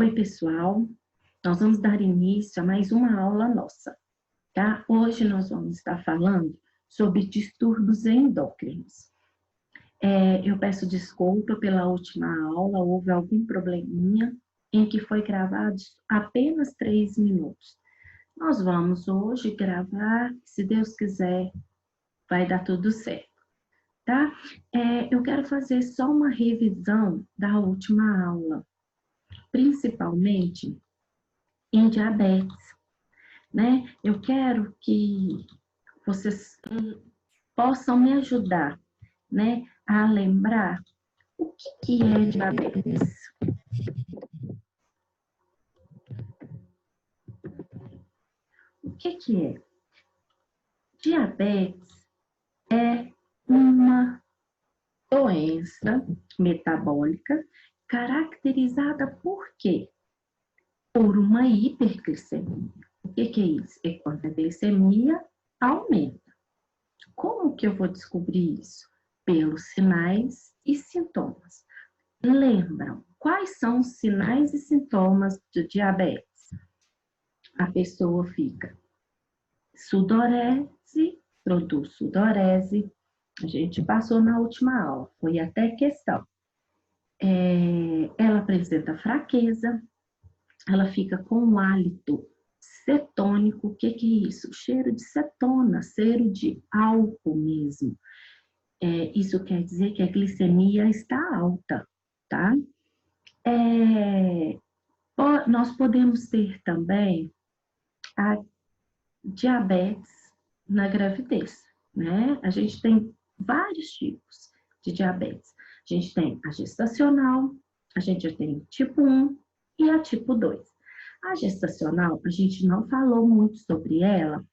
Oi, pessoal. Nós vamos dar início a mais uma aula nossa, tá? Hoje nós vamos estar falando sobre distúrbios endócrinos. Eu peço desculpa pela última aula, houve algum probleminha em que foi gravado apenas 3 minutos. Nós vamos hoje gravar, se Deus quiser, vai dar tudo certo, tá? Eu quero fazer só uma revisão da última aula, principalmente em diabetes, né? Eu quero que vocês possam me ajudar, né, a lembrar o que é diabetes. O que é? Diabetes é uma doença metabólica caracterizada por quê? Por uma hiperglicemia. O que é isso? É quando a glicemia aumenta. Como que eu vou descobrir isso? Pelos sinais e sintomas. Lembram, quais são os sinais e sintomas do diabetes? A pessoa fica sudorese, produz sudorese. A gente passou na última aula, foi até questão. Ela apresenta fraqueza, ela fica com um hálito cetônico. O que é isso? Cheiro de cetona, cheiro de álcool mesmo. Isso quer dizer que a glicemia está alta, tá? Nós podemos ter também a diabetes na gravidez, né? A gente tem vários tipos de diabetes. A gente tem a gestacional, a gente tem tipo 1 e a tipo 2. A gestacional, a gente não falou muito sobre ela,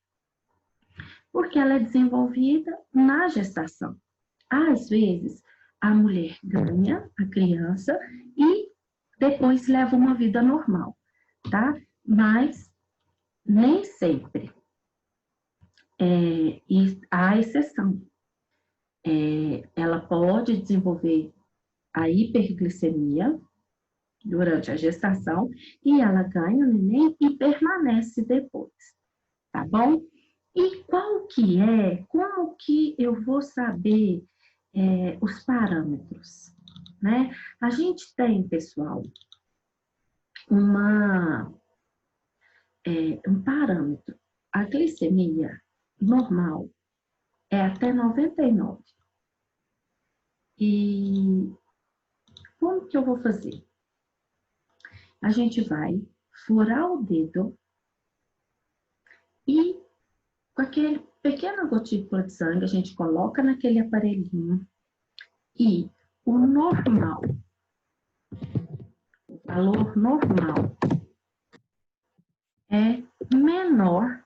porque ela é desenvolvida na gestação. Às vezes, a mulher ganha a criança e depois leva uma vida normal, tá? Mas nem sempre. E há exceção. Ela pode desenvolver a hiperglicemia durante a gestação e ela ganha o neném e permanece depois, tá bom? E como que eu vou saber os parâmetros, né? A gente tem, pessoal, um parâmetro. A glicemia normal é até 99. E como que eu vou fazer? A gente vai furar o dedo e com aquele pequena gotícula de sangue, a gente coloca naquele aparelhinho e o normal, o valor normal é menor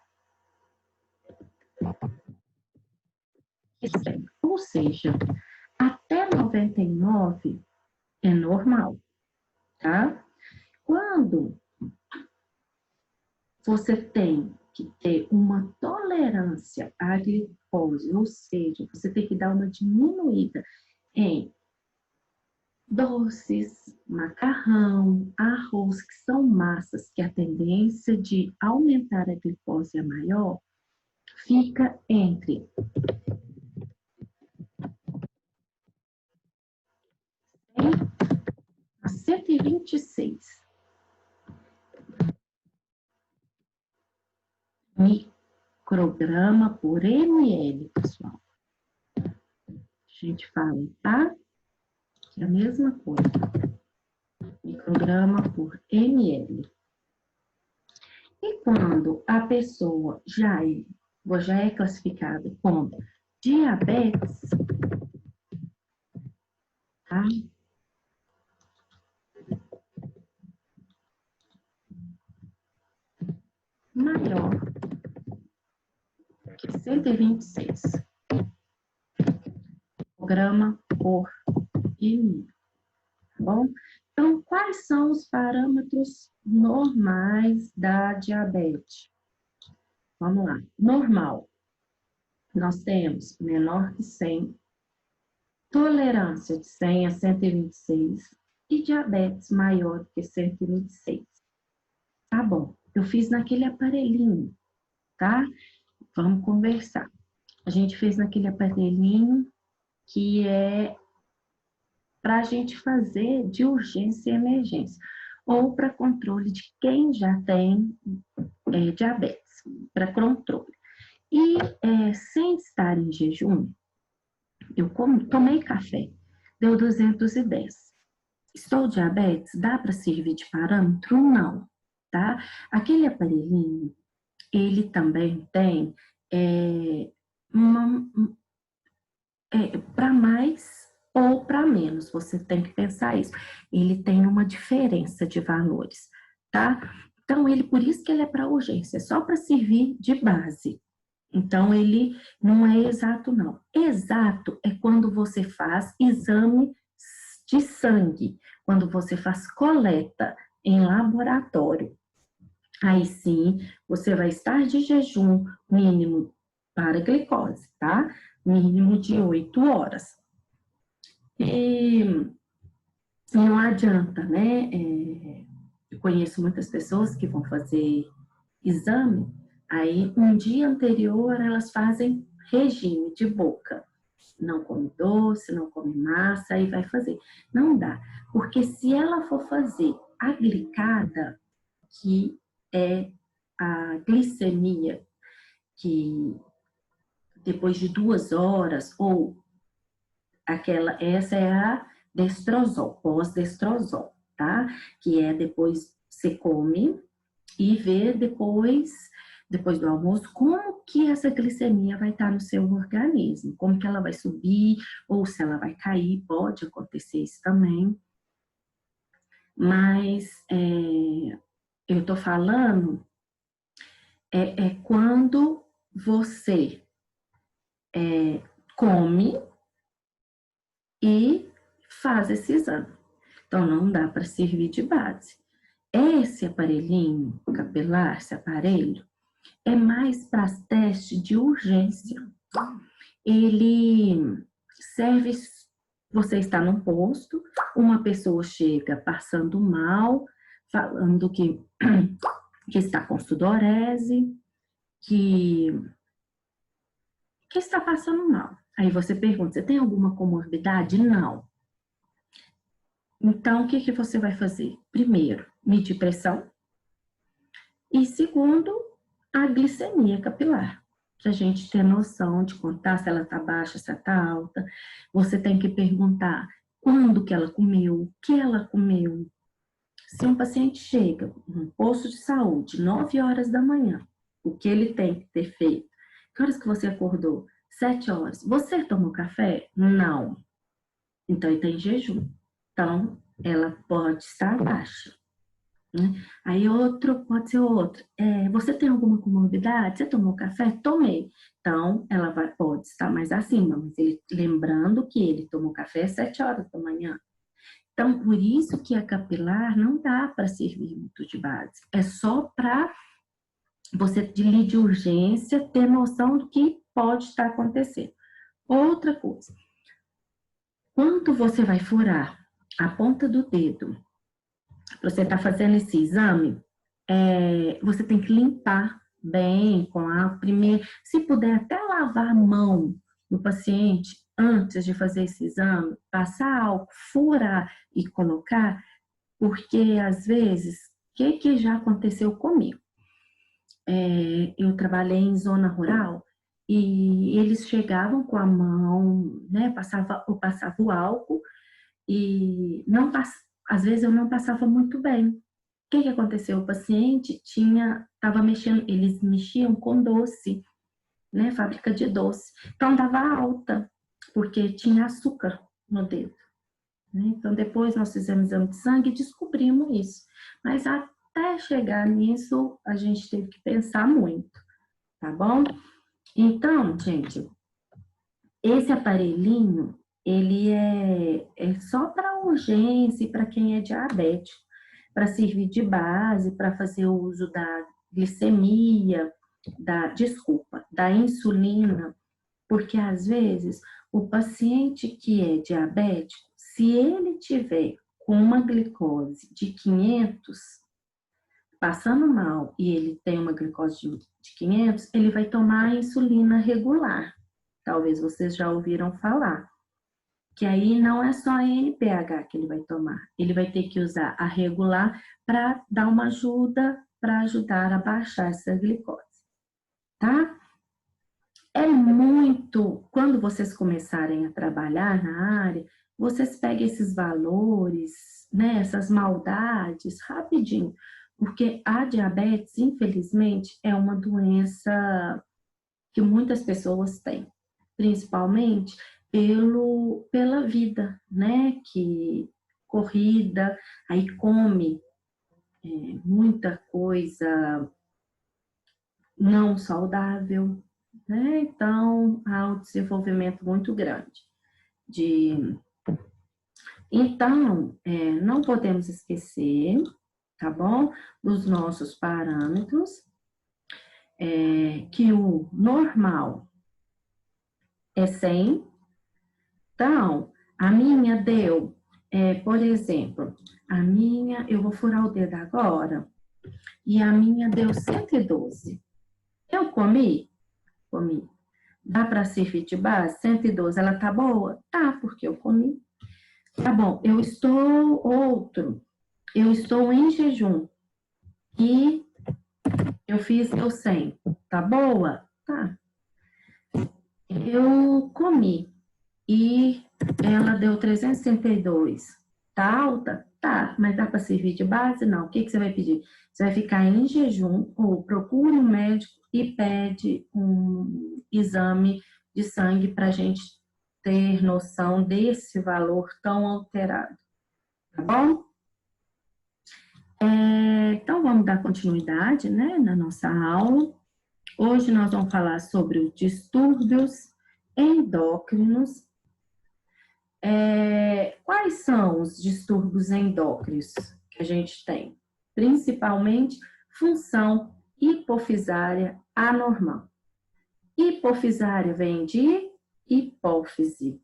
que 100. Ou seja, até 99 é normal, tá? Quando você tem que ter uma tolerância à glicose, ou seja, você tem que dar uma diminuída em doces, macarrão, arroz, que são massas que a tendência de aumentar a glicose é maior, fica entre 100 a 126 micrograma por ml, pessoal. A gente fala, tá? Que é a mesma coisa. Micrograma por ml. E quando a pessoa já é classificada como diabetes, tá? Maior que 126 grama por ml, tá bom? Então, quais são os parâmetros normais da diabetes? Vamos lá. Normal. Nós temos menor que 100, tolerância de 100 a 126, e diabetes maior do que 126. Tá bom, eu fiz naquele aparelhinho, tá? Vamos conversar. A gente fez naquele aparelhinho que é para a gente fazer de urgência e emergência, ou para controle de quem já tem diabetes, para controle. E sem estar em jejum, eu tomei café, deu 210. Estou diabetes? Dá para servir de parâmetro? Não, tá? Aquele aparelhinho, ele também tem para mais ou para menos, você tem que pensar isso. Ele tem uma diferença de valores, tá? Então, por isso que ele é para urgência, é só para servir de base. Então, ele não é exato, não. Exato é quando você faz exame de sangue, quando você faz coleta em laboratório. Aí sim, você vai estar de jejum mínimo para glicose, tá? Mínimo de 8 horas. E não adianta, né? Eu conheço muitas pessoas que vão fazer exame, aí um dia anterior elas fazem regime de boca. Não come doce, não come massa, aí vai fazer. Não dá, porque se ela for fazer a glicada, que é a glicemia, que depois de 2 horas, ou essa é a destrozol, pós-destrozol, tá? Que é depois você come e vê depois do almoço, como que essa glicemia vai estar no seu organismo, como que ela vai subir, ou se ela vai cair, pode acontecer isso também. Mas eu tô falando quando você come e faz esse exame. Então, não dá para servir de base. Esse aparelhinho capilar, esse aparelho, é mais para teste de urgência. Ele serve, você está num posto, uma pessoa chega passando mal, falando que está com sudorese, que está passando mal. Aí você pergunta, você tem alguma comorbidade? Não. Então, o que você vai fazer? Primeiro, medir pressão. E segundo, a glicemia capilar. Para a gente ter noção de contar se ela está baixa, se ela está alta. Você tem que perguntar quando que ela comeu, o que ela comeu. Se um paciente chega num posto de saúde, 9 horas da manhã, o que ele tem que ter feito? Que horas que você acordou? 7 horas. Você tomou café? Não. Então, ele está em jejum. Então, ela pode estar baixa. Né? Aí pode ser outro. Você tem alguma comorbidade? Você tomou café? Tomei. Então, ela pode estar mais acima, mas lembrando que ele tomou café às 7 horas da manhã. Então, por isso que a capilar não dá para servir muito de base. É só para você, de urgência, ter noção do que pode estar acontecendo. Outra coisa, quando você vai furar a ponta do dedo, você está fazendo esse exame, você tem que limpar bem com a primeira, se puder até lavar a mão do paciente antes de fazer esse exame, passar álcool, furar e colocar, porque às vezes, o que já aconteceu comigo? Eu trabalhei em zona rural e eles chegavam com a mão, né, eu passava o álcool e às vezes eu não passava muito bem. O que aconteceu? O paciente estava mexendo, eles mexiam com doce, né, fábrica de doce. Então dava alta, porque tinha açúcar no dedo. Né? Então depois nós fizemos exame de sangue e descobrimos isso. Mas até chegar nisso, a gente teve que pensar muito, tá bom? Então, gente, esse aparelhinho, ele é só para urgência e para quem é diabético, para servir de base, para fazer o uso da glicemia, da insulina, porque às vezes o paciente que é diabético, se ele tiver com uma glicose de 500, passando mal, e ele tem uma glicose de 500, ele vai tomar a insulina regular. Talvez vocês já ouviram falar. Que aí não é só a NPH que ele vai tomar. Ele vai ter que usar a regular para dar uma ajuda, para ajudar a baixar essa glicose, tá? É muito, quando vocês começarem a trabalhar na área, vocês peguem esses valores, né, essas maldades, rapidinho, porque a diabetes, infelizmente, é uma doença que muitas pessoas têm, principalmente pela vida, né, que corrida, aí come muita coisa não saudável, né, então há um desenvolvimento muito grande. Então, não podemos esquecer, tá bom, dos nossos parâmetros, que o normal é 100. Então, a minha deu, por exemplo, eu vou furar o dedo agora, e a minha deu 112. Eu comi? Comi. Dá para servir de base? 112, ela tá boa? Tá, porque eu comi. Tá bom, eu estou em jejum e eu fiz meu 100. Tá boa? Tá. Eu comi e ela deu 362. Tá alta? Tá, mas dá para servir de base? Não. O que você vai pedir? Você vai ficar em jejum ou procure um médico e pede um exame de sangue para a gente ter noção desse valor tão alterado. Tá bom? Então, vamos dar continuidade, né, na nossa aula. Hoje nós vamos falar sobre os distúrbios endócrinos. Quais são os distúrbios endócrinos que a gente tem? Principalmente função hipofisária anormal. Hipofisária vem de hipófise,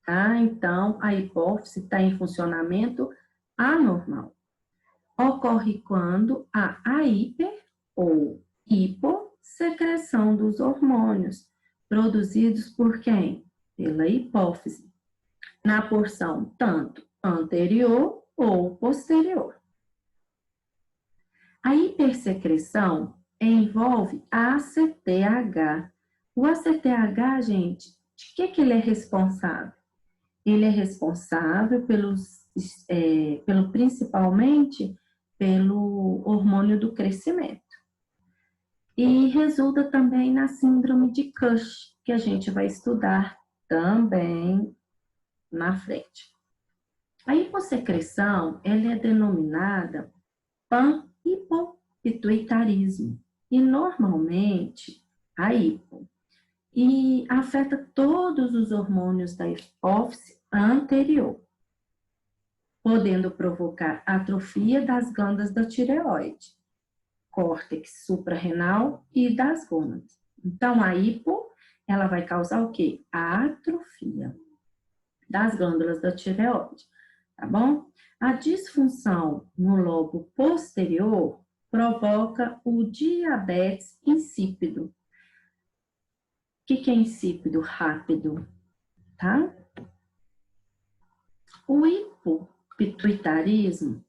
tá? Então, a hipófise está em funcionamento anormal. Ocorre quando há a hiper ou hipossecreção dos hormônios produzidos por quem? Pela hipófise, na porção tanto anterior ou posterior. A hipersecreção envolve ACTH. O ACTH, gente, de que ele é responsável? Ele é responsável principalmente pelo hormônio do crescimento. E resulta também na síndrome de Cush, que a gente vai estudar também na frente. A hipossecreção, ela é denominada panhipopituitarismo e normalmente a hipo e afeta todos os hormônios da hipófise anterior, podendo provocar atrofia das glândulas da tireoide, córtex suprarrenal e das gônadas. Então, a hipo, ela vai causar o quê? A atrofia das glândulas da tireoide, tá bom? A disfunção no lobo posterior provoca o diabetes insípido. O que é insípido? Rápido, tá? O hipopituitarismo,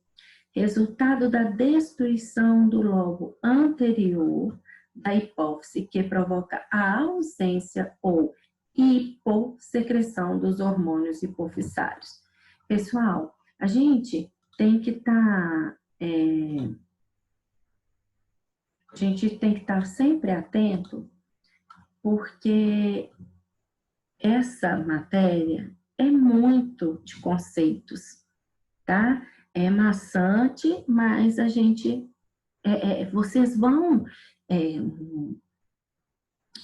resultado da destruição do lobo anterior da hipófise, que provoca a ausência ou hipossecreção dos hormônios hipofisários. Pessoal, a gente tem que estar sempre atento, porque essa matéria é muito de conceitos, tá? É maçante, mas a gente, vocês vão,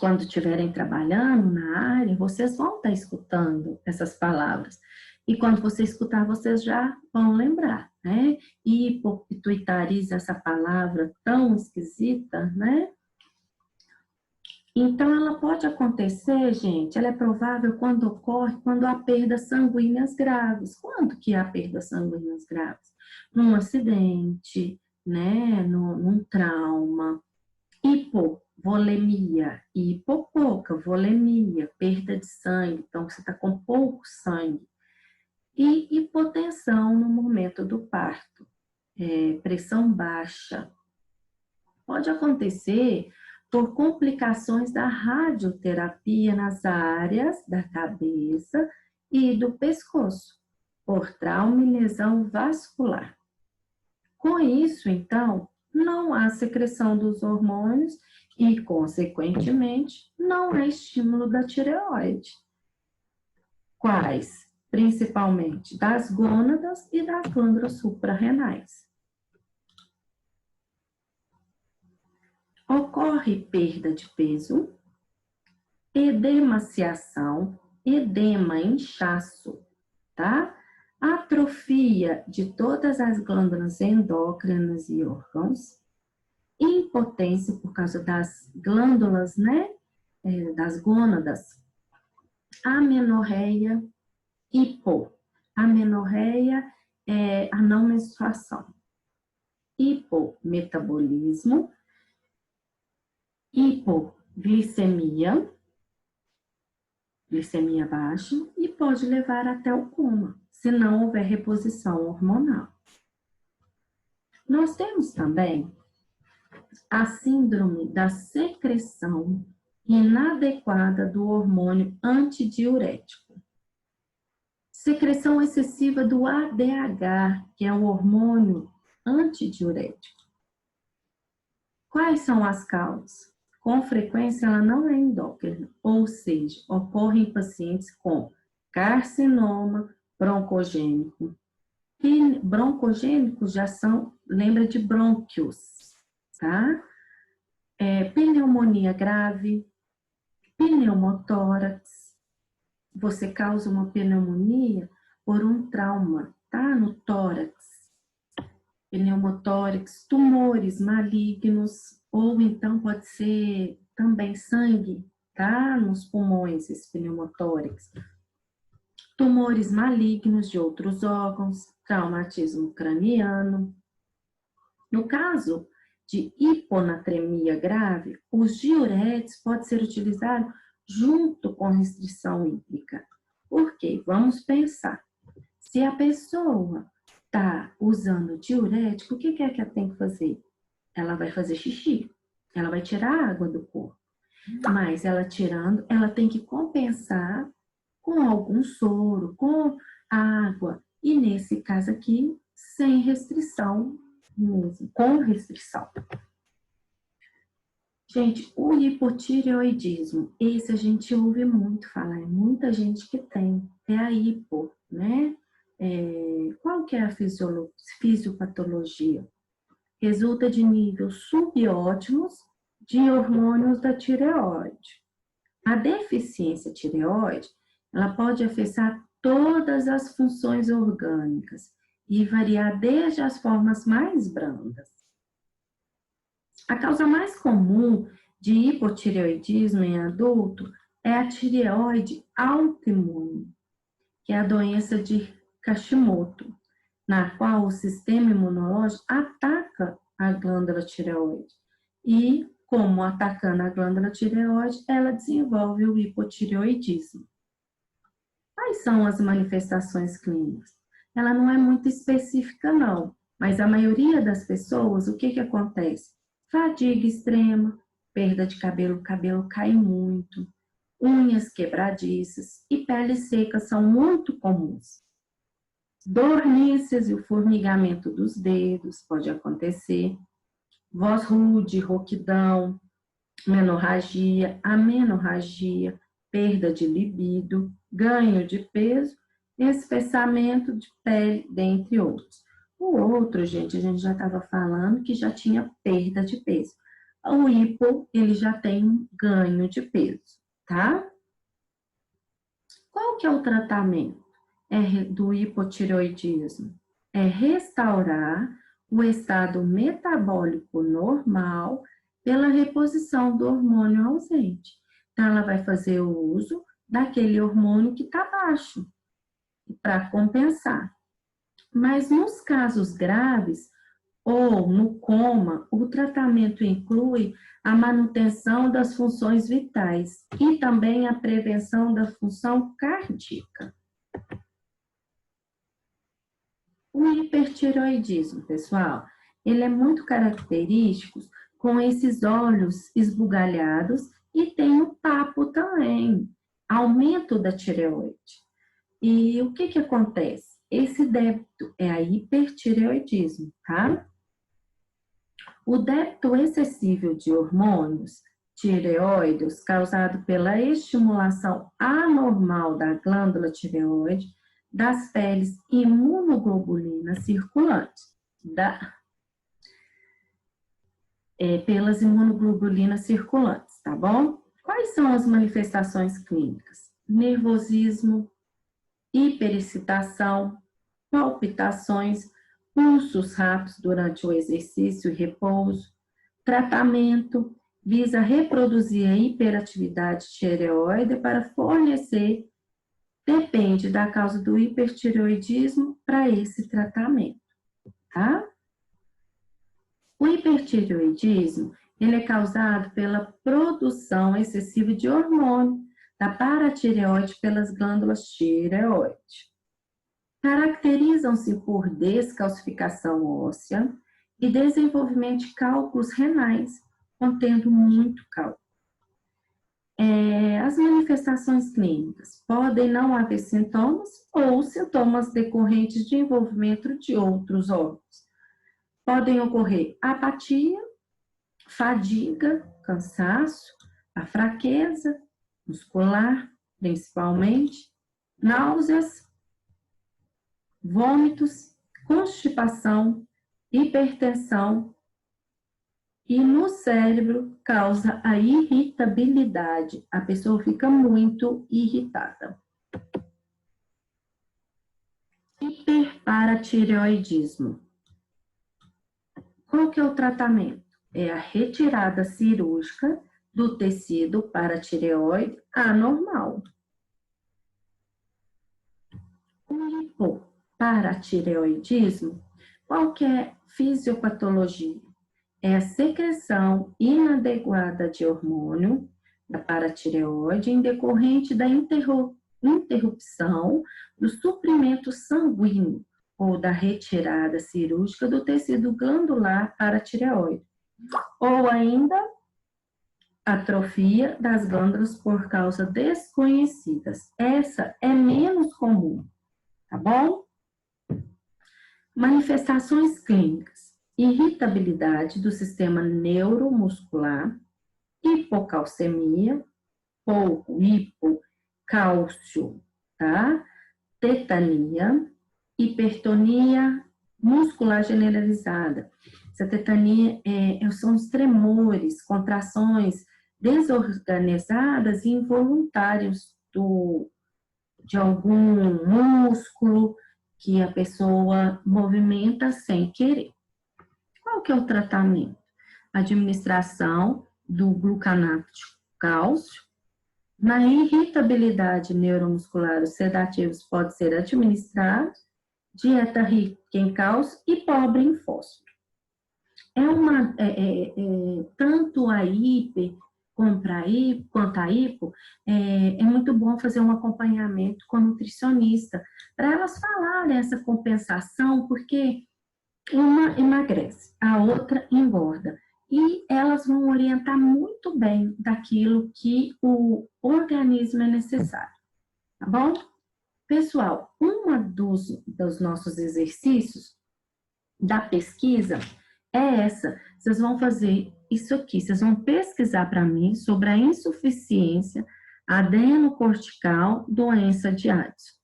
quando estiverem trabalhando na área, vocês vão estar escutando essas palavras. E quando você escutar, vocês já vão lembrar, né? Hipopituitarismo, essa palavra tão esquisita, né? Então, ela pode acontecer, gente, ela é provável quando ocorre quando há perdas sanguíneas graves. Quando que há perdas sanguíneas graves? Num acidente, né, num trauma, hipovolemia, pouca volemia, perda de sangue, então você está com pouco sangue. E hipotensão no momento do parto, pressão baixa. Pode acontecer por complicações da radioterapia nas áreas da cabeça e do pescoço, por trauma e lesão vascular. Com isso, então, não há secreção dos hormônios e, consequentemente, não há estímulo da tireoide. Quais? Principalmente das gônadas e das glândulas suprarrenais. Ocorre perda de peso, edemaciação, edema, inchaço, tá? Atrofia de todas as glândulas endócrinas e órgãos, impotência por causa das glândulas, né? Das gônadas, amenorreia, amenorreia é a não menstruação, hipometabolismo, hipoglicemia, glicemia baixa, e pode levar até o coma, se não houver reposição hormonal. Nós temos também a síndrome da secreção inadequada do hormônio antidiurético. Secreção excessiva do ADH, que é o hormônio antidiurético. Quais são as causas? Com frequência, ela não é endócrina, ou seja, ocorre em pacientes com carcinoma broncogênico. E broncogênicos já são, lembra de brônquios, tá? Pneumonia grave, pneumotórax. Você causa uma pneumonia por um trauma, tá? No tórax. Pneumotórax, tumores malignos, ou então pode ser também sangue, tá? Nos pulmões, esse pneumotórax. Tumores malignos de outros órgãos, traumatismo craniano. No caso de hiponatremia grave, os diuréticos podem ser utilizados junto com restrição hídrica. Por quê? Vamos pensar. Se a pessoa está usando diurético, o que é que ela tem que fazer? Ela vai fazer xixi, ela vai tirar a água do corpo. Mas ela tirando, ela tem que compensar com algum soro, com água. E nesse caso aqui, sem restrição mesmo, com restrição. Gente, o hipotireoidismo, esse a gente ouve muito falar, é muita gente que tem, é a hipo, né? Qual que é a fisiopatologia? Resulta de níveis subótimos de hormônios da tireoide. A deficiência tireoide, ela pode afetar todas as funções orgânicas e variar desde as formas mais brandas. A causa mais comum de hipotireoidismo em adulto é a tireoide autoimune, que é a doença de Hashimoto, na qual o sistema imunológico ataca a glândula tireoide. E, como atacando a glândula tireoide, ela desenvolve o hipotireoidismo. Quais são as manifestações clínicas? Ela não é muito específica, não, mas a maioria das pessoas, o que acontece? Fadiga extrema, perda de cabelo, o cabelo cai muito, unhas quebradiças e pele seca são muito comuns. Dormências e o formigamento dos dedos pode acontecer, voz rude, rouquidão, menorragia, amenorragia, perda de libido, ganho de peso, espessamento de pele, dentre outros. O outro, gente, a gente já estava falando que já tinha perda de peso. O hipo, ele já tem ganho de peso, tá? Qual que é o tratamento do hipotireoidismo? É restaurar o estado metabólico normal pela reposição do hormônio ausente. Então, ela vai fazer o uso daquele hormônio que está baixo, para compensar. Mas nos casos graves, ou no coma, o tratamento inclui a manutenção das funções vitais e também a prevenção da função cardíaca. O hipertireoidismo, pessoal, ele é muito característico com esses olhos esbugalhados e tem o papo também, aumento da tireoide. E o que acontece? Esse débito é a hipertireoidismo, tá? O débito excessivo de hormônios tireoides, causado pela estimulação anormal da glândula tireoide, das peles imunoglobulinas circulantes, pelas imunoglobulinas circulantes, tá bom? Quais são as manifestações clínicas? Nervosismo, hiperexcitação, palpitações, pulsos rápidos durante o exercício e repouso. Tratamento visa reproduzir a hiperatividade tireoide para fornecer, depende da causa do hipertireoidismo para esse tratamento, tá? O hipertireoidismo, ele é causado pela produção excessiva de hormônio da paratireoide pelas glândulas tireoide. Caracterizam-se por descalcificação óssea e desenvolvimento de cálculos renais, contendo muito cálculo. As manifestações clínicas podem não haver sintomas ou sintomas decorrentes de envolvimento de outros órgãos. Podem ocorrer apatia, fadiga, cansaço, a fraqueza muscular, principalmente, náuseas, vômitos, constipação, hipertensão e no cérebro causa a irritabilidade. A pessoa fica muito irritada. Hiperparatireoidismo. Qual que é o tratamento? É a retirada cirúrgica do tecido paratireoide anormal. O hipoparatireoidismo, qual que é fisiopatologia? É a secreção inadequada de hormônio da paratireoide em decorrente da interrupção do suprimento sanguíneo ou da retirada cirúrgica do tecido glandular paratireoide, ou ainda atrofia das glândulas por causa desconhecidas. Essa é menos comum, tá bom? Manifestações clínicas: irritabilidade do sistema neuromuscular, hipocalcemia, pouco hipocálcio, tá? Tetania, hipertonia muscular generalizada. Essa tetania são os tremores, contrações desorganizadas e involuntárias de algum músculo que a pessoa movimenta sem querer. Qual que é o tratamento? Administração do glucanato de cálcio. Na irritabilidade neuromuscular, os sedativos podem ser administrados, dieta rica em cálcio e pobre em fósforo. Tanto a hiper quanto a hipo, é muito bom fazer um acompanhamento com a nutricionista, para elas falarem essa compensação, porque uma emagrece, a outra engorda. E elas vão orientar muito bem daquilo que o organismo é necessário, tá bom? Pessoal, dos nossos exercícios da pesquisa é essa. Vocês vão fazer isso aqui, vocês vão pesquisar para mim sobre a insuficiência adrenocortical, doença de Addison,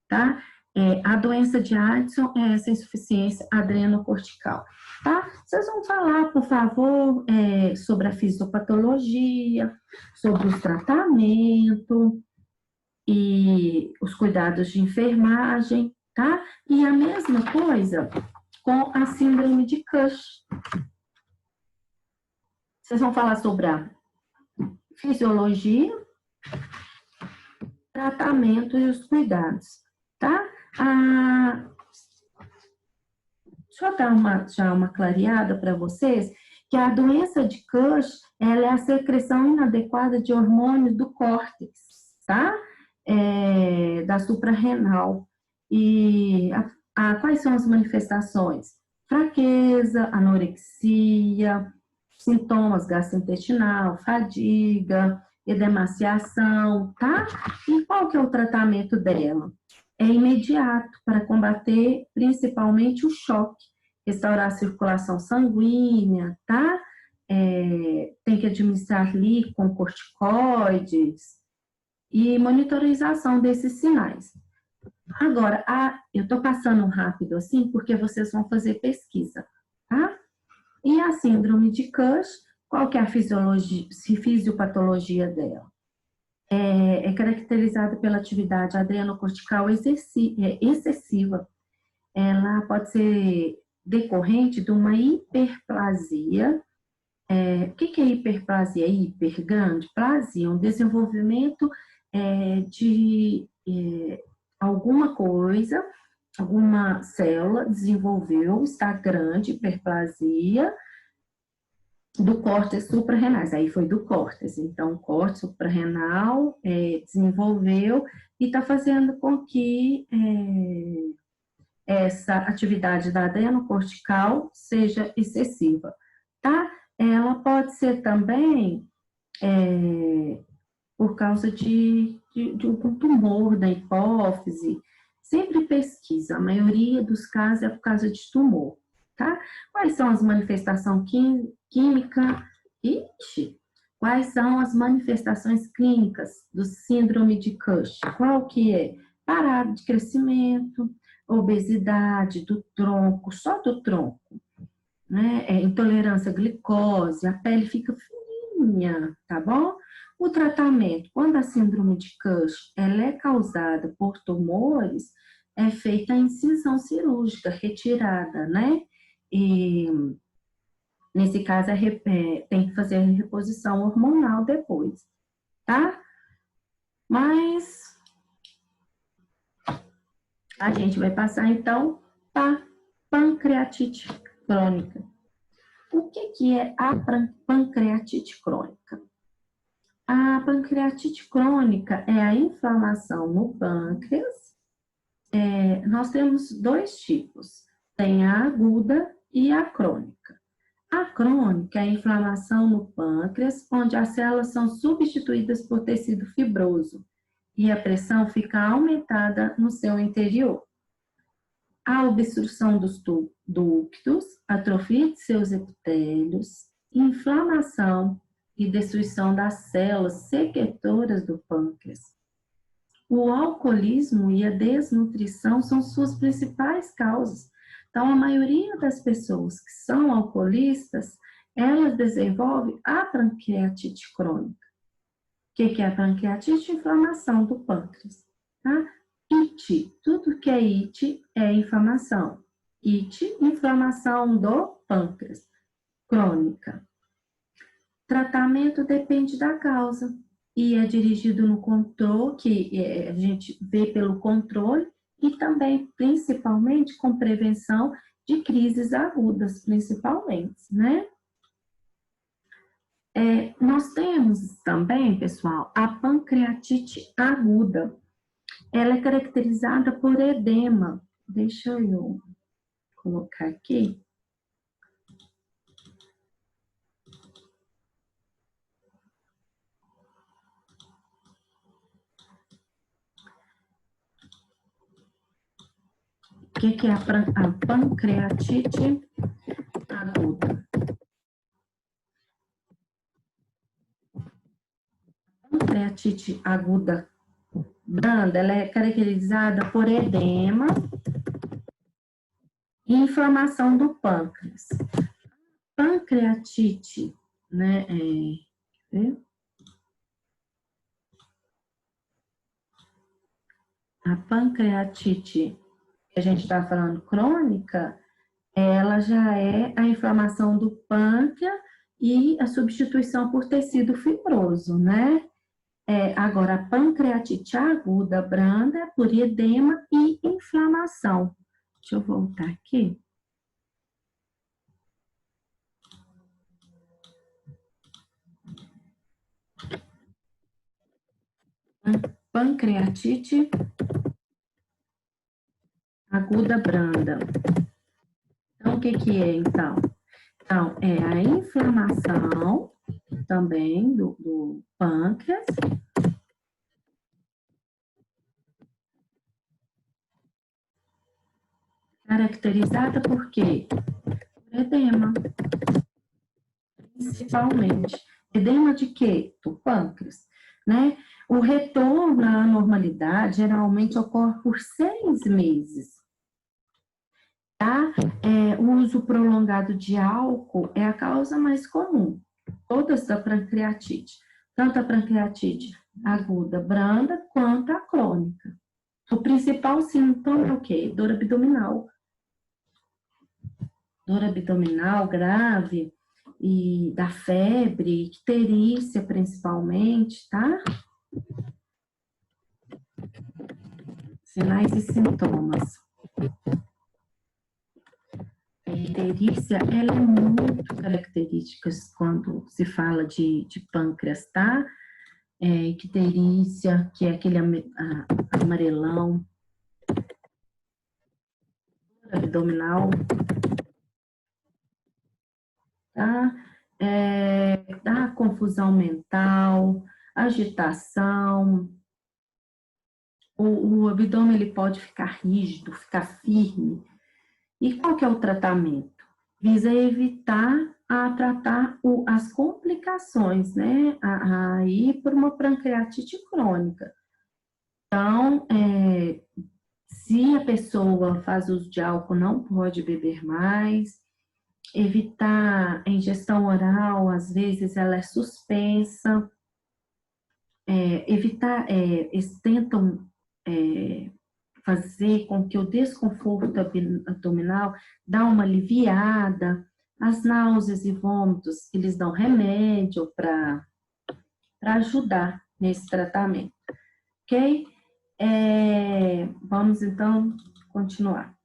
tá? A doença de Addison é essa insuficiência adrenocortical, tá? Vocês vão falar, por favor, sobre a fisiopatologia, sobre o tratamento e os cuidados de enfermagem, tá? E a mesma coisa com a síndrome de Cush. Vocês vão falar sobre a fisiologia, tratamento e os cuidados, tá? Deixa eu dar já uma clareada para vocês, que a doença de Cush, ela é a secreção inadequada de hormônios do córtex, tá? Da suprarrenal. E quais são as manifestações? Fraqueza, anorexia, sintomas gastrointestinal, fadiga, edemaciação, tá? E qual que é o tratamento dela? É imediato para combater principalmente o choque, restaurar a circulação sanguínea, tá? Tem que administrar líquido com corticoides e monitorização desses sinais. Agora, eu estou passando rápido assim porque vocês vão fazer pesquisa, tá? E a síndrome de Cush, qual que é a fisiopatologia dela? É caracterizada pela atividade adrenocortical excessiva. Ela pode ser decorrente de uma hiperplasia. O que é hiperplasia? Hipergrande? Um desenvolvimento de alguma coisa, alguma célula desenvolveu, está grande, hiperplasia, do córtex suprarrenais, aí foi do córtex, então o córtex suprarrenal desenvolveu e está fazendo com que essa atividade da adrenocortical seja excessiva, tá? Ela pode ser também por causa de um tumor da hipófise, sempre pesquisa, a maioria dos casos é por causa de tumor, tá? Quais são as manifestações químicas? Quais são as manifestações clínicas do síndrome de Cush? Qual que é? Parada de crescimento, obesidade do tronco, só do tronco, né? Intolerância à glicose, a pele fica fininha, tá bom? O tratamento, quando a síndrome de Cush ela é causada por tumores, é feita a incisão cirúrgica, retirada, né? E nesse caso tem que fazer a reposição hormonal depois, tá? Mas a gente vai passar então para pancreatite crônica. O que é a pancreatite crônica? A pancreatite crônica é a inflamação no pâncreas. Nós temos dois tipos, tem a aguda e a crônica. A crônica é a inflamação no pâncreas, onde as células são substituídas por tecido fibroso e a pressão fica aumentada no seu interior. A obstrução dos ductos, atrofia de seus epitélios, inflamação e destruição das células secretoras do pâncreas. O alcoolismo e a desnutrição são suas principais causas. Então, a maioria das pessoas que são alcoolistas, elas desenvolvem a pancreatite crônica. O que é a pancreatite? Inflamação do pâncreas, tá? IT, tudo que é IT é inflamação. IT, inflamação do pâncreas, crônica. Tratamento depende da causa e é dirigido no controle, que a gente vê pelo controle, e também, principalmente, com prevenção de crises agudas, principalmente, né? Nós temos também, pessoal, a pancreatite aguda. Ela é caracterizada por edema. Deixa eu colocar aqui. O que é a pancreatite aguda? A pancreatite aguda branda, ela é caracterizada por edema e inflamação do pâncreas. Pancreatite, né? A pancreatite que a gente está falando crônica, ela já é a inflamação do pâncreas e a substituição por tecido fibroso, né? Agora, a pancreatite aguda branda é por edema e inflamação. Deixa eu voltar aqui. Pancreatite aguda branda. Então, o que que é, então? Então, é a inflamação também do pâncreas, caracterizada por quê? Por edema, principalmente. Edema de quê? Do pâncreas, né? O retorno à normalidade geralmente ocorre por 6 meses, tá? O uso prolongado de álcool é a causa mais comum, todas da pancreatite, tanto a pancreatite aguda branda quanto a crônica. O principal sintoma é o quê? Dor abdominal grave e da febre, icterícia principalmente, tá? Sinais e sintomas. A icterícia, ela é muito característica quando se fala de pâncreas, tá? Icterícia, que é aquele amarelão, abdominal, tá? Da confusão mental, agitação, o abdômen ele pode ficar rígido, ficar firme. E qual que é o tratamento? Visa evitar tratar as complicações, né? Aí por uma pancreatite crônica. Então, se a pessoa faz uso de álcool, não pode beber mais. Evitar a ingestão oral, às vezes ela é suspensa. Eles tentam fazer com que o desconforto abdominal dá uma aliviada. As náuseas e vômitos, eles dão remédio para ajudar nesse tratamento, ok? Vamos então continuar.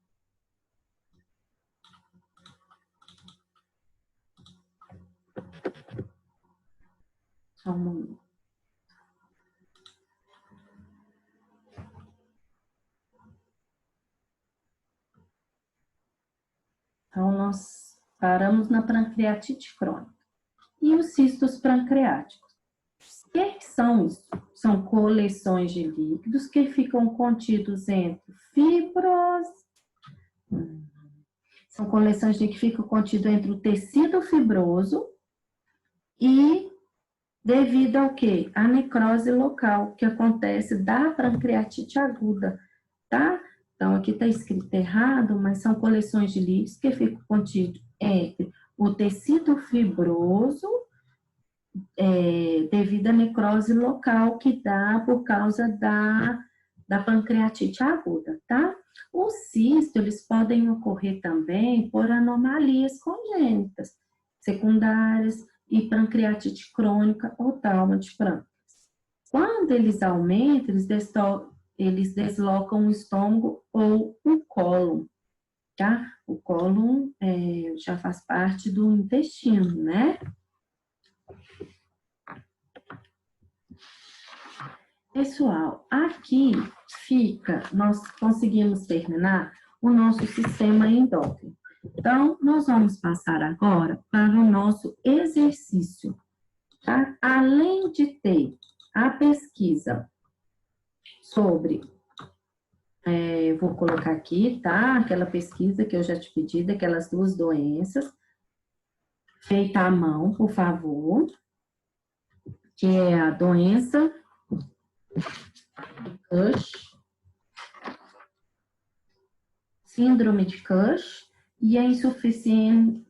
Só um momento. Então, nós paramos na pancreatite crônica. E os cistos pancreáticos? O que são isso? São coleções de líquidos que ficam contidos entre fibros. São coleções de que ficam contidos entre o tecido fibroso e devido ao quê? A necrose local que acontece da pancreatite aguda, tá? Então, aqui está escrito errado, mas são coleções de líquidos que ficam contidos entre o tecido fibroso, devido à necrose local que dá por causa da pancreatite aguda, tá? Os cistos, eles podem ocorrer também por anomalias congênitas, secundárias e pancreatite crônica ou trauma de pâncreas. Quando eles aumentam, eles deslocam o estômago ou o cólon, tá? O cólon já faz parte do intestino, né? Pessoal, aqui nós conseguimos terminar o nosso sistema endócrino. Então, nós vamos passar agora para o nosso exercício, tá? Além de ter a pesquisa sobre, vou colocar aqui, tá? Aquela pesquisa que eu já te pedi, daquelas 2 doenças, feita à mão, por favor, que é a doença Cush, síndrome de Cush e a insuficiência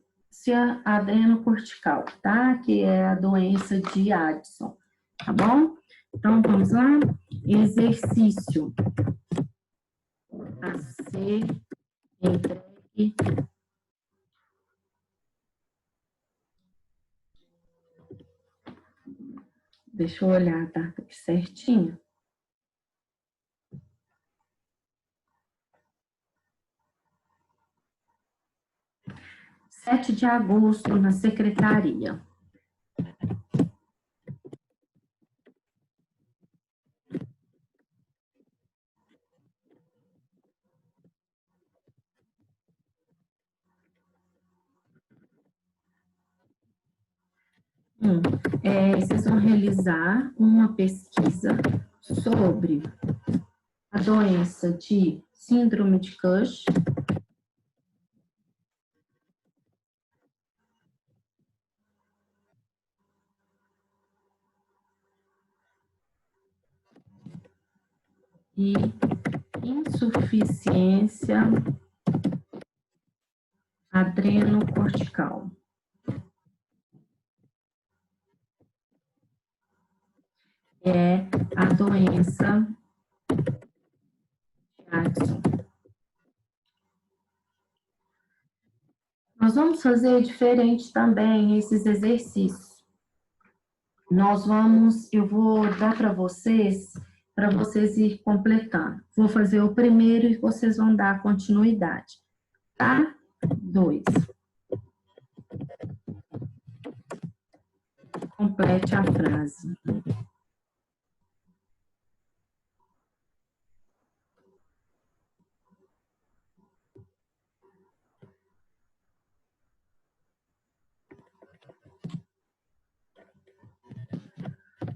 adrenocortical, tá? Que é a doença de Addison, tá bom? Então, vamos lá. Exercício a ser entregue Deixa eu olhar a data aqui certinho. 7 de agosto, na secretaria. Vocês vão realizar uma pesquisa sobre a doença de síndrome de Cush, e insuficiência adrenocortical. É a doença de Addison. Nós vamos fazer diferente também esses exercícios. Eu vou dar para vocês ir completando. Vou fazer o primeiro e vocês vão dar continuidade, tá? 2. Complete a frase.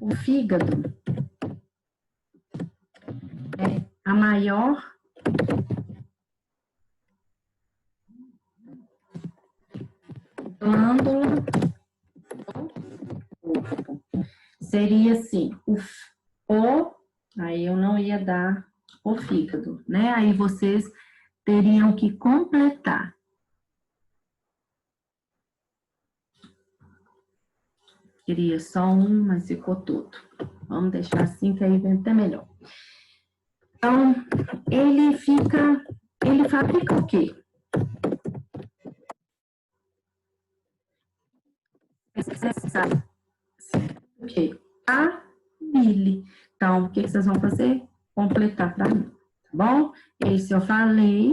O fígado é a maior glândula do corpo. Seria assim, aí eu não ia dar o fígado, né? Aí vocês teriam que completar. Queria só um, mas ficou tudo. Vamos deixar assim, que aí vem até melhor. Então, ele fabrica o quê? O quê? A bile. Então, o que vocês vão fazer? Completar para mim, tá bom? Esse eu falei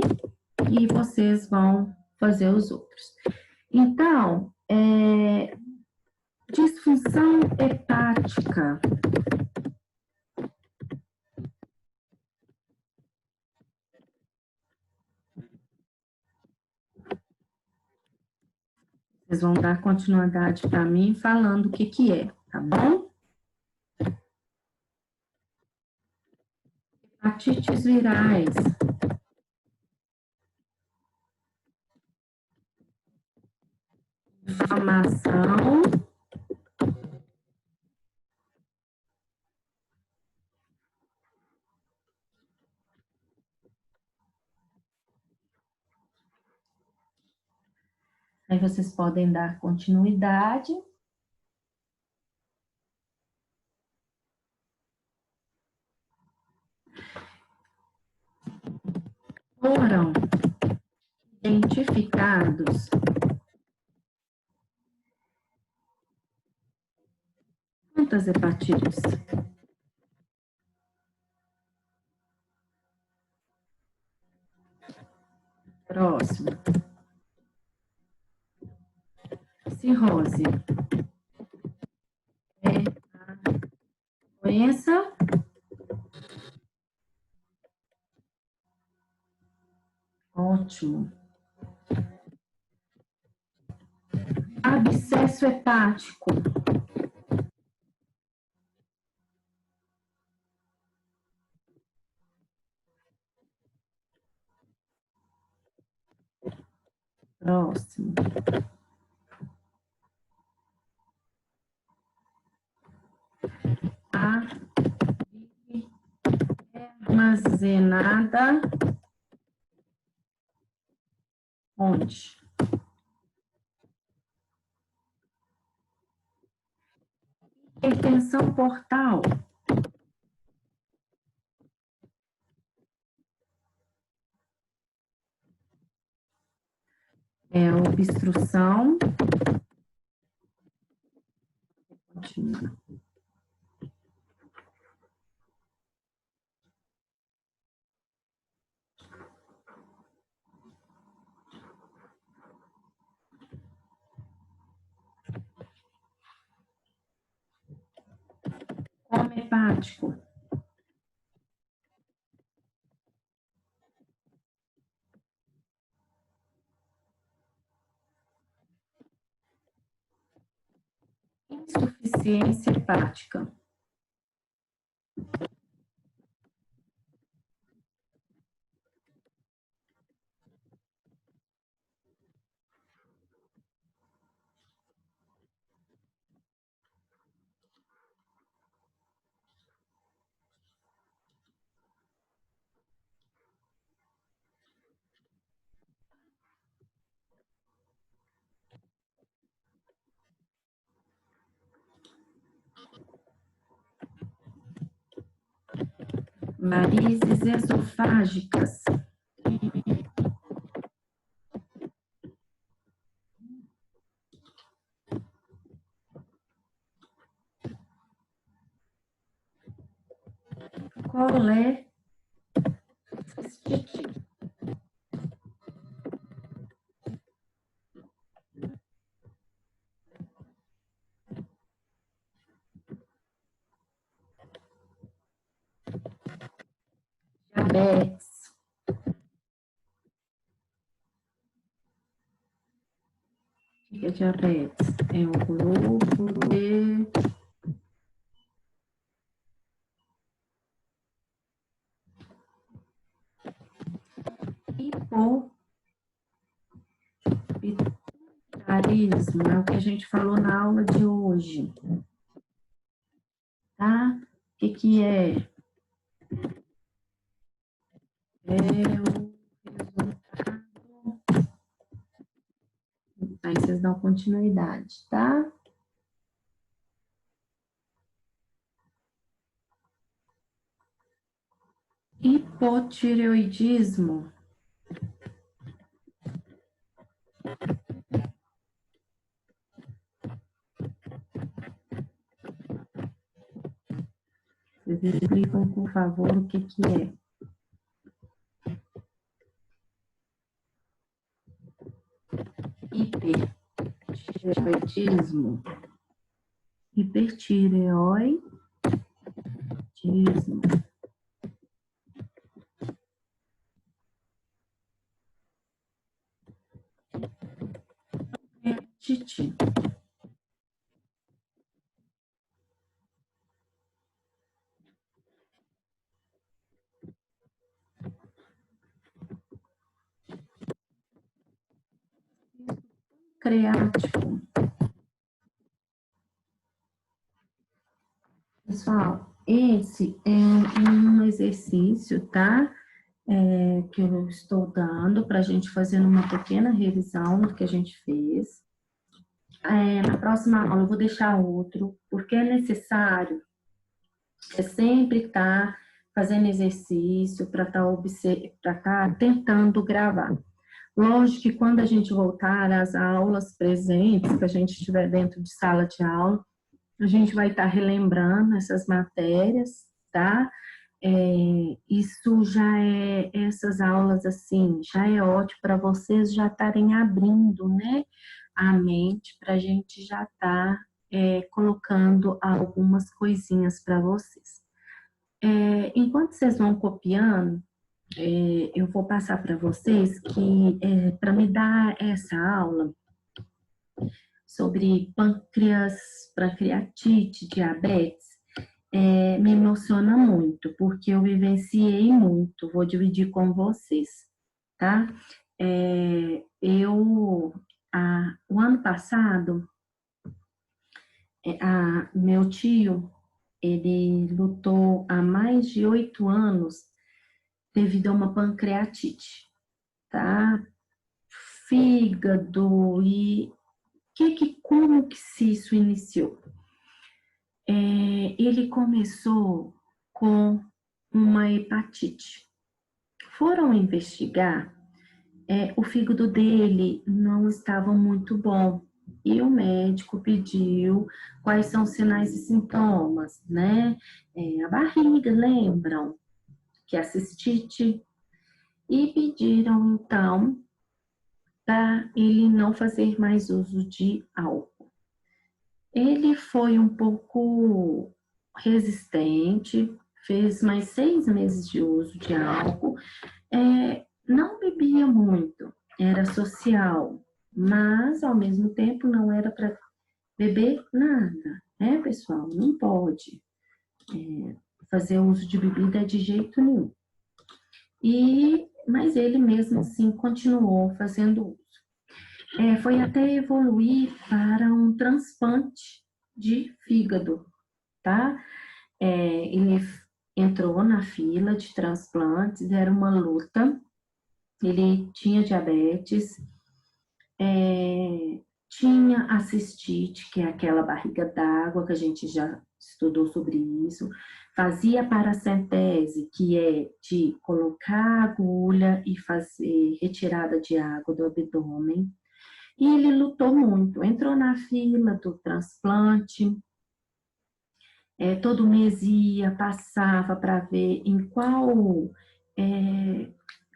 e vocês vão fazer os outros. Então, disfunção hepática. Vocês vão dar continuidade para mim falando o que é, tá bom? Hepatites virais. Inflamação. Aí vocês podem dar continuidade. Foram identificados quantas hepatites? Próximo. Cirrose. É a doença ótimo. Abscesso hepático. Próximo. Armazenada onde? Hipertensão portal. É obstrução. Continua. hepático. Insuficiência hepática. Varizes esofágicas. Colé. Diabetes. O que é diabetes? É o grupo de hipopitarismo, é o que a gente falou na aula de hoje, tá? O que é? É o resultado. Aí vocês dão continuidade, tá? Hipotireoidismo. Vocês explicam, por favor, o que é. Hipertireoidismo. Hipertireoidismo. Tite. Creático. Pessoal, esse é um exercício, tá? Que eu estou dando para a gente fazer uma pequena revisão do que a gente fez. Na próxima aula eu vou deixar outro, porque é necessário sempre estar fazendo exercício para estar tentando gravar. Lógico que quando a gente voltar às aulas presentes, que a gente estiver dentro de sala de aula, a gente vai estar relembrando essas matérias, tá? Isso já essas aulas assim, já é ótimo para vocês já estarem abrindo, né, a mente para a gente já estar colocando algumas coisinhas para vocês. Enquanto vocês vão copiando, eu vou passar para vocês que para me dar essa aula sobre pâncreas, pancreatite, diabetes, me emociona muito, porque eu vivenciei muito, vou dividir com vocês, tá? O ano passado, meu tio, ele lutou há mais de 8 anos devido a uma pancreatite, tá? Fígado e como que se isso iniciou? Ele começou com uma hepatite. Foram investigar, o fígado dele não estava muito bom. E o médico pediu quais são os sinais e sintomas, né? A barriga, lembram? Que é a cistite. E pediram, então, para ele não fazer mais uso de álcool. Ele foi um pouco resistente, fez mais 6 meses de uso de álcool, não bebia muito, era social, mas ao mesmo tempo não era para beber nada, né, pessoal? Não pode fazer uso de bebida de jeito nenhum. Mas ele mesmo assim continuou fazendo uso. Foi até evoluir para um transplante de fígado, tá? Ele entrou na fila de transplantes, era uma luta. Ele tinha diabetes, tinha a cistite, que é aquela barriga d'água que a gente já estudou sobre isso, fazia paracentese, que é de colocar agulha e fazer retirada de água do abdômen. E ele lutou muito, entrou na fila do transplante, todo mês ia, passava para ver em qual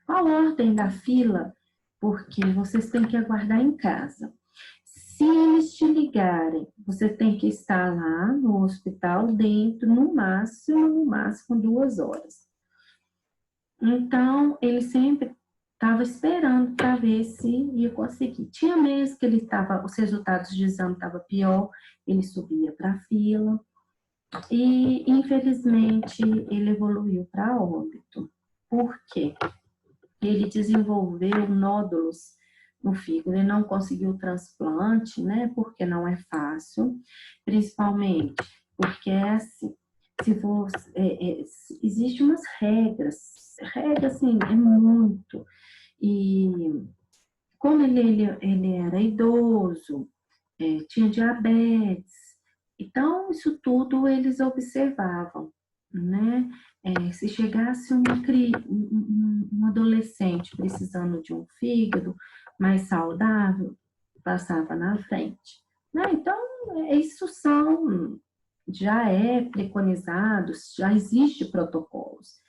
ordem da fila, porque vocês têm que aguardar em casa. Se eles te ligarem, você tem que estar lá no hospital dentro, no máximo 2 horas. Então, ele sempre estava esperando para ver se ia conseguir. Tinha mês que os resultados de exame estavam pior, ele subia para a fila e, infelizmente, ele evoluiu para óbito. Por quê? Ele desenvolveu nódulos no fígado, ele não conseguiu o transplante, né? Porque não é fácil, principalmente porque assim, se você, existe umas regras assim, é muito. E como ele era idoso, tinha diabetes, então isso tudo eles observavam, né? Se chegasse um adolescente precisando de um fígado mais saudável, passava na frente, né? Então, isso já é preconizado, já existe protocolos.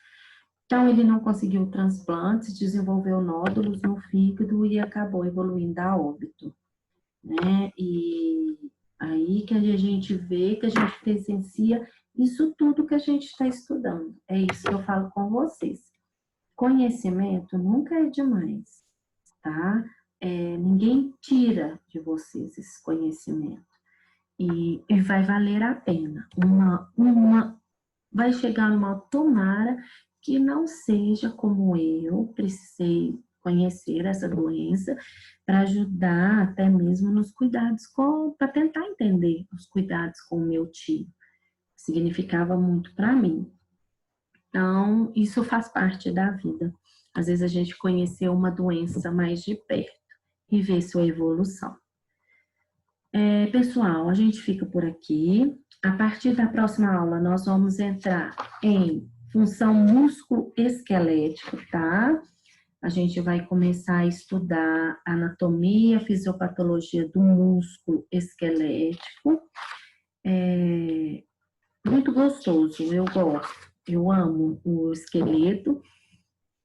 Então, ele não conseguiu transplantes, desenvolveu nódulos no fígado e acabou evoluindo a óbito, né? E aí que a gente vê, que a gente presencia isso tudo que a gente está estudando. É isso que eu falo com vocês. Conhecimento nunca é demais, tá? Ninguém tira de vocês esse conhecimento. E vai valer a pena. Vai chegar numa tomara que não seja como eu precisei conhecer essa doença para ajudar até mesmo nos cuidados para tentar entender os cuidados com o meu tio. Significava muito para mim. Então, isso faz parte da vida. Às vezes a gente conheceu uma doença mais de perto e ver sua evolução. Pessoal, a gente fica por aqui. A partir da próxima aula, nós vamos entrar em função músculo-esquelético, tá? A gente vai começar a estudar anatomia, fisiopatologia do músculo esquelético. Muito gostoso, eu gosto, eu amo o esqueleto.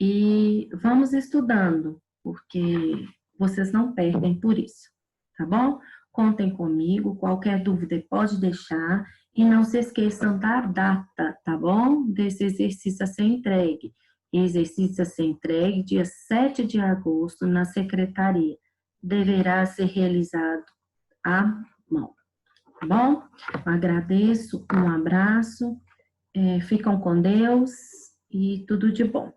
E vamos estudando, porque vocês não perdem por isso, tá bom? Contem comigo, qualquer dúvida pode deixar. E não se esqueçam da data, tá bom? Desse exercício a ser entregue. Exercício a ser entregue dia 7 de agosto na secretaria. Deverá ser realizado à mão, tá bom? Agradeço, um abraço, ficam com Deus e tudo de bom.